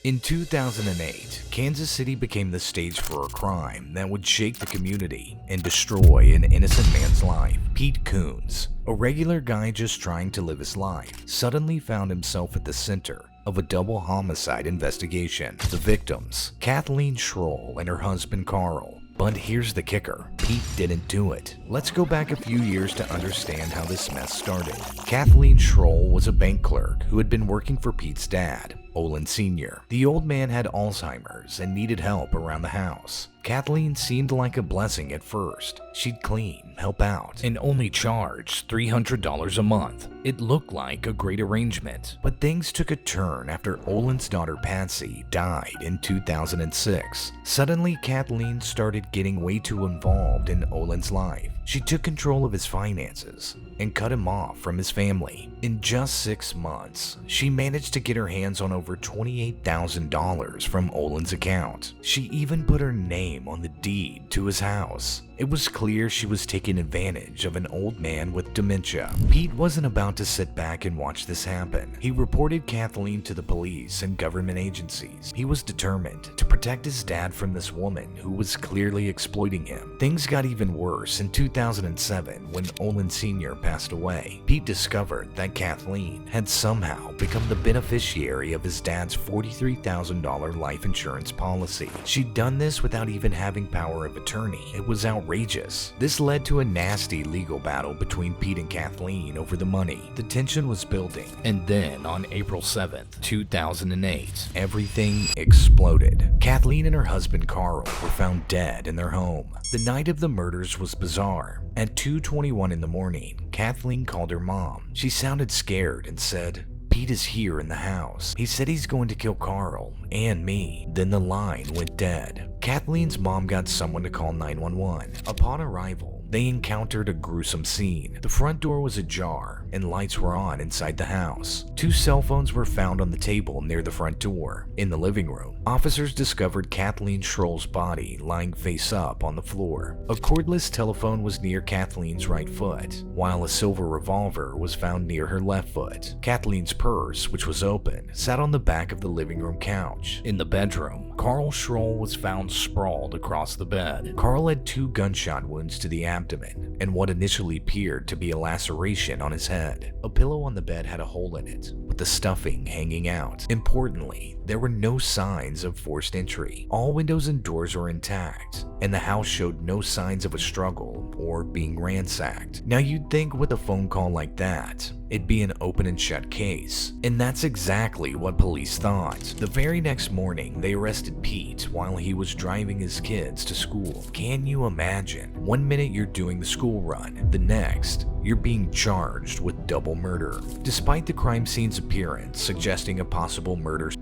In 2008, Kansas City became the stage for a crime that would shake the community and destroy an innocent man's life. Pete Coons, a regular guy just trying to live his life, suddenly found himself at the center of a double homicide investigation. The victims, Kathleen Schroll and her husband Carl. But here's the kicker, Pete didn't do it. Let's go back a few years to understand how this mess started. Kathleen Schroll was a bank clerk who had been working for Pete's dad, Olin Sr. The old man had Alzheimer's and needed help around the house. Kathleen seemed like a blessing at first. She'd clean, help out, and only charge $300 a month. It looked like a great arrangement, but things took a turn after Olin's daughter Patsy died in 2006. Suddenly, Kathleen started getting way too involved in Olin's life. She took control of his finances and cut him off from his family. In just 6 months, she managed to get her hands on over $28,000 from Olin's account. She even put her name on the deed to his house. It was clear she was taking advantage of an old man with dementia. Pete wasn't about to sit back and watch this happen. He reported Kathleen to the police and government agencies. He was determined to protect his dad from this woman who was clearly exploiting him. Things got even worse in 2007 when Olin Sr. passed away. Pete discovered that Kathleen had somehow become the beneficiary of his dad's $43,000 life insurance policy. She'd done this without even having power of attorney. It was outrageous. This led to a nasty legal battle between Pete and Kathleen over the money. The tension was building, and then on April 7th, 2008, everything exploded. Kathleen and her husband Carl were found dead in their home. The night of the murders was bizarre. At 2:21 in the morning, Kathleen called her mom. She sounded scared and said, "Pete is here in the house. He said he's going to kill Carl and me." Then the line went dead. Kathleen's mom got someone to call 911. Upon arrival, they encountered a gruesome scene. The front door was ajar and lights were on inside the house. 2 cell phones were found on the table near the front door. In the living room, officers discovered Kathleen Schroll's body lying face up on the floor. A cordless telephone was near Kathleen's right foot, while a silver revolver was found near her left foot. Kathleen's purse, which was open, sat on the back of the living room couch. In the bedroom, Carl Schroll was found sprawled across the bed. Carl had 2 gunshot wounds to the abdomen and what initially appeared to be a laceration on his head. A pillow on the bed had a hole in it, with the stuffing hanging out. Importantly, there were no signs of forced entry. All windows and doors were intact, and the house showed no signs of a struggle or being ransacked. Now you'd think with a phone call like that, it'd be an open and shut case, and that's exactly what police thought. The very next morning, they arrested Pete while he was driving his kids to school. Can you imagine? One minute you're doing the school run, the next, you're being charged with double murder. Despite the crime scene's appearance suggesting a possible murder,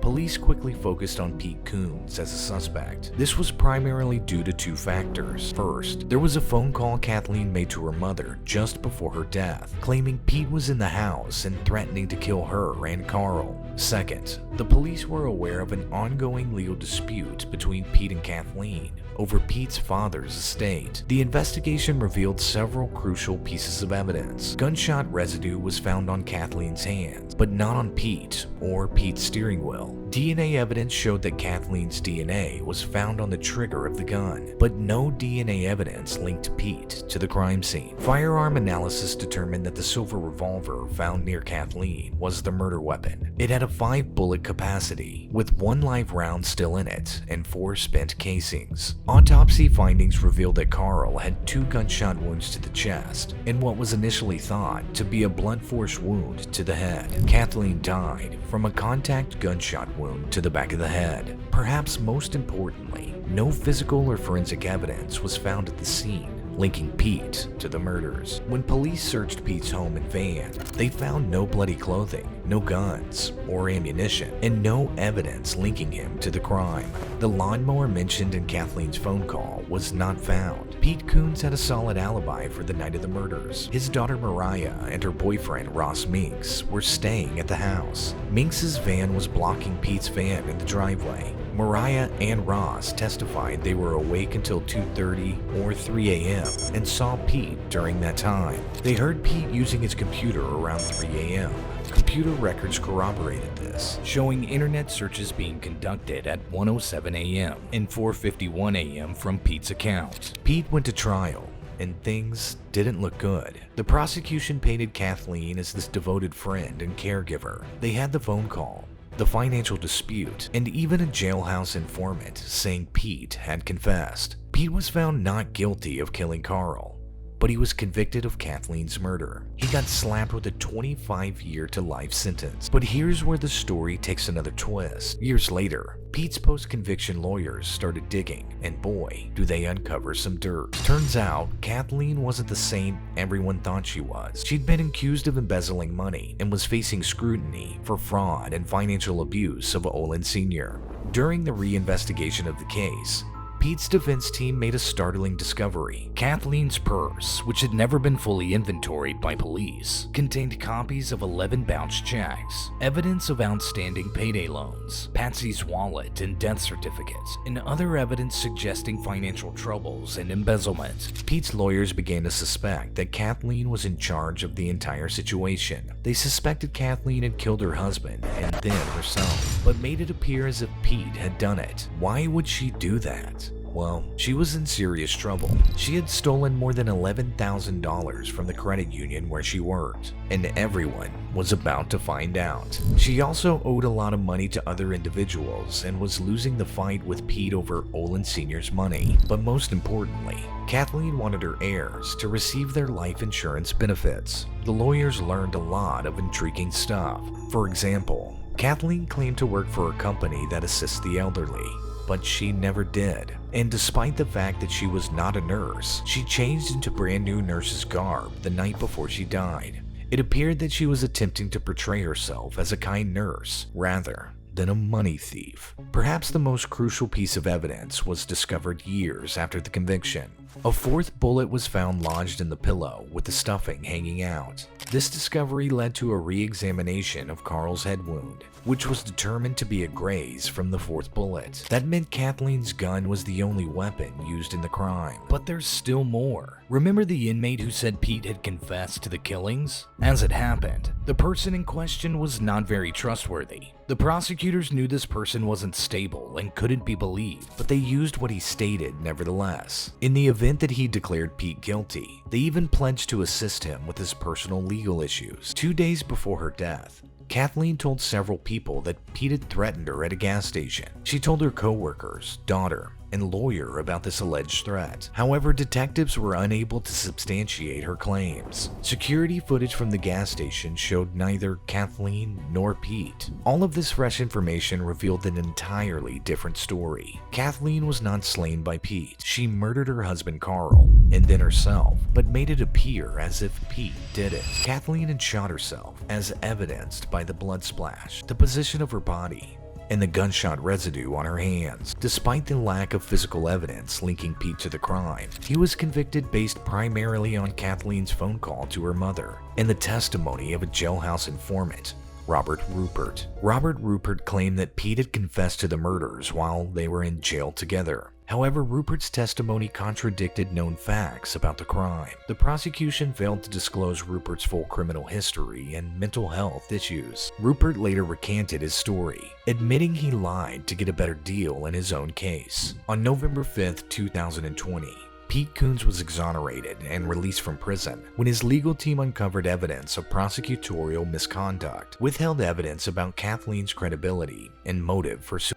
police quickly focused on Pete Coons as a suspect. This was primarily due to 2 factors. First, there was a phone call Kathleen made to her mother just before her death, claiming Pete was in the house and threatening to kill her and Carl. Second, the police were aware of an ongoing legal dispute between Pete and Kathleen over Pete's father's estate. The investigation revealed several crucial pieces of evidence. Gunshot residue was found on Kathleen's hands, but not on Pete or Pete's steering wheel. DNA evidence showed that Kathleen's DNA was found on the trigger of the gun, but no DNA evidence linked Pete to the crime scene. Firearm analysis determined that the silver revolver found near Kathleen was the murder weapon. It had a 5-bullet capacity, with 1 live round still in it and 4 spent casings. Autopsy findings revealed that Carl had 2 gunshot wounds to the chest and what was initially thought to be a blunt force wound to the head. Kathleen died from a contact gunshot wound to the back of the head. Perhaps most importantly, no physical or forensic evidence was found at the scene linking Pete to the murders. When police searched Pete's home and van, they found no bloody clothing, no guns or ammunition, and no evidence linking him to the crime. The lawnmower mentioned in Kathleen's phone call was not found. Pete Coons had a solid alibi for the night of the murders. His daughter Mariah and her boyfriend Ross Minks were staying at the house. Minks's van was blocking Pete's van in the driveway. Mariah and Ross testified they were awake until 2:30 or 3 a.m. and saw Pete during that time. They heard Pete using his computer around 3 a.m. Computer records corroborated this, showing internet searches being conducted at 1:07 a.m. and 4:51 a.m. from Pete's account. Pete went to trial, and things didn't look good. The prosecution painted Kathleen as this devoted friend and caregiver. They had the phone call, the financial dispute, and even a jailhouse informant saying Pete had confessed. Pete was found not guilty of killing Carl, but he was convicted of Kathleen's murder. He got slapped with a 25-year to life sentence. But here's where the story takes another twist. Years later, Pete's post-conviction lawyers started digging, and boy, do they uncover some dirt. Turns out, Kathleen wasn't the saint everyone thought she was. She'd been accused of embezzling money and was facing scrutiny for fraud and financial abuse of Olin Sr. During the reinvestigation of the case, Pete's defense team made a startling discovery. Kathleen's purse, which had never been fully inventoried by police, contained copies of 11 bounced checks, evidence of outstanding payday loans, Patsy's wallet and death certificates, and other evidence suggesting financial troubles and embezzlement. Pete's lawyers began to suspect that Kathleen was in charge of the entire situation. They suspected Kathleen had killed her husband and then herself, but made it appear as if Pete had done it. Why would she do that? Well, she was in serious trouble. She had stolen more than $11,000 from the credit union where she worked, and everyone was about to find out. She also owed a lot of money to other individuals and was losing the fight with Pete over Olin Sr.'s money. But most importantly, Kathleen wanted her heirs to receive their life insurance benefits. The lawyers learned a lot of intriguing stuff. For example, Kathleen claimed to work for a company that assists the elderly, but she never did. And despite the fact that she was not a nurse, she changed into brand new nurse's garb the night before she died. It appeared that she was attempting to portray herself as a kind nurse rather than a money thief. Perhaps the most crucial piece of evidence was discovered years after the conviction. A fourth bullet was found lodged in the pillow with the stuffing hanging out. This discovery led to a re-examination of Carl's head wound, which was determined to be a graze from the fourth bullet. That meant Kathleen's gun was the only weapon used in the crime. But there's still more. Remember the inmate who said Pete had confessed to the killings? As it happened, the person in question was not very trustworthy. The prosecutors knew this person wasn't stable and couldn't be believed, but they used what he stated nevertheless. In the event that he declared Pete guilty, they even pledged to assist him with his personal legal issues. 2 days before her death, Kathleen told several people that Pete had threatened her at a gas station. She told her co-workers, daughter, and lawyer about this alleged threat. However, detectives were unable to substantiate her claims. Security footage from the gas station showed neither Kathleen nor Pete. All of this fresh information revealed an entirely different story. Kathleen was not slain by Pete. She murdered her husband Carl and then herself, but made it appear as if Pete did it. Kathleen had shot herself, as evidenced by the blood splash, the position of her body, and the gunshot residue on her hands. Despite the lack of physical evidence linking Pete to the crime, he was convicted based primarily on Kathleen's phone call to her mother and the testimony of a jailhouse informant, Robert Rupert. Robert Rupert claimed that Pete had confessed to the murders while they were in jail together. However, Rupert's testimony contradicted known facts about the crime. The prosecution failed to disclose Rupert's full criminal history and mental health issues. Rupert later recanted his story, admitting he lied to get a better deal in his own case. On November 5, 2020, Pete Coons was exonerated and released from prison when his legal team uncovered evidence of prosecutorial misconduct, withheld evidence about Kathleen's credibility and motive for suicide,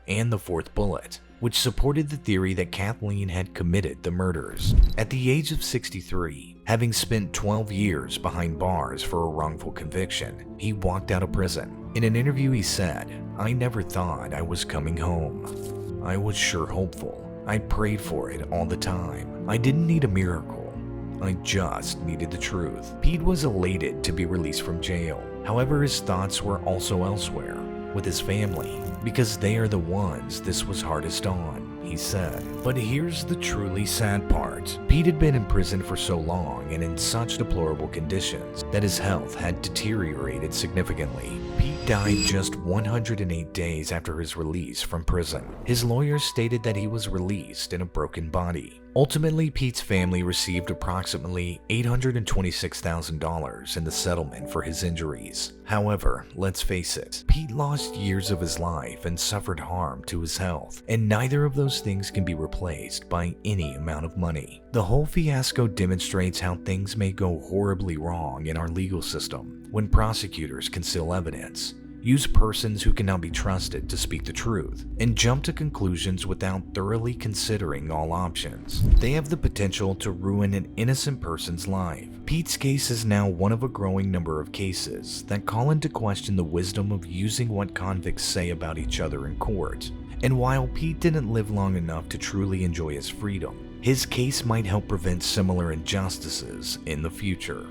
and the fourth bullet, which supported the theory that Kathleen had committed the murders. At the age of 63, having spent 12 years behind bars for a wrongful conviction, he walked out of prison. In an interview he said, "I never thought I was coming home. I was sure hopeful. I prayed for it all the time. I didn't need a miracle. I just needed the truth." Pete was elated to be released from jail. However, his thoughts were also elsewhere, with his family, because they are the ones this was hardest on, he said. But here's the truly sad part. Pete had been in prison for so long and in such deplorable conditions that his health had deteriorated significantly. Pete died just 108 days after his release from prison. His lawyers stated that he was released in a broken body. Ultimately, Pete's family received approximately $826,000 in the settlement for his injuries. However, let's face it, Pete lost years of his life and suffered harm to his health, and neither of those things can be replaced by any amount of money. The whole fiasco demonstrates how things may go horribly wrong in our legal system when prosecutors conceal evidence, use persons who cannot be trusted to speak the truth, and jump to conclusions without thoroughly considering all options. They have the potential to ruin an innocent person's life. Pete's case is now one of a growing number of cases that call into question the wisdom of using what convicts say about each other in court. And while Pete didn't live long enough to truly enjoy his freedom, his case might help prevent similar injustices in the future.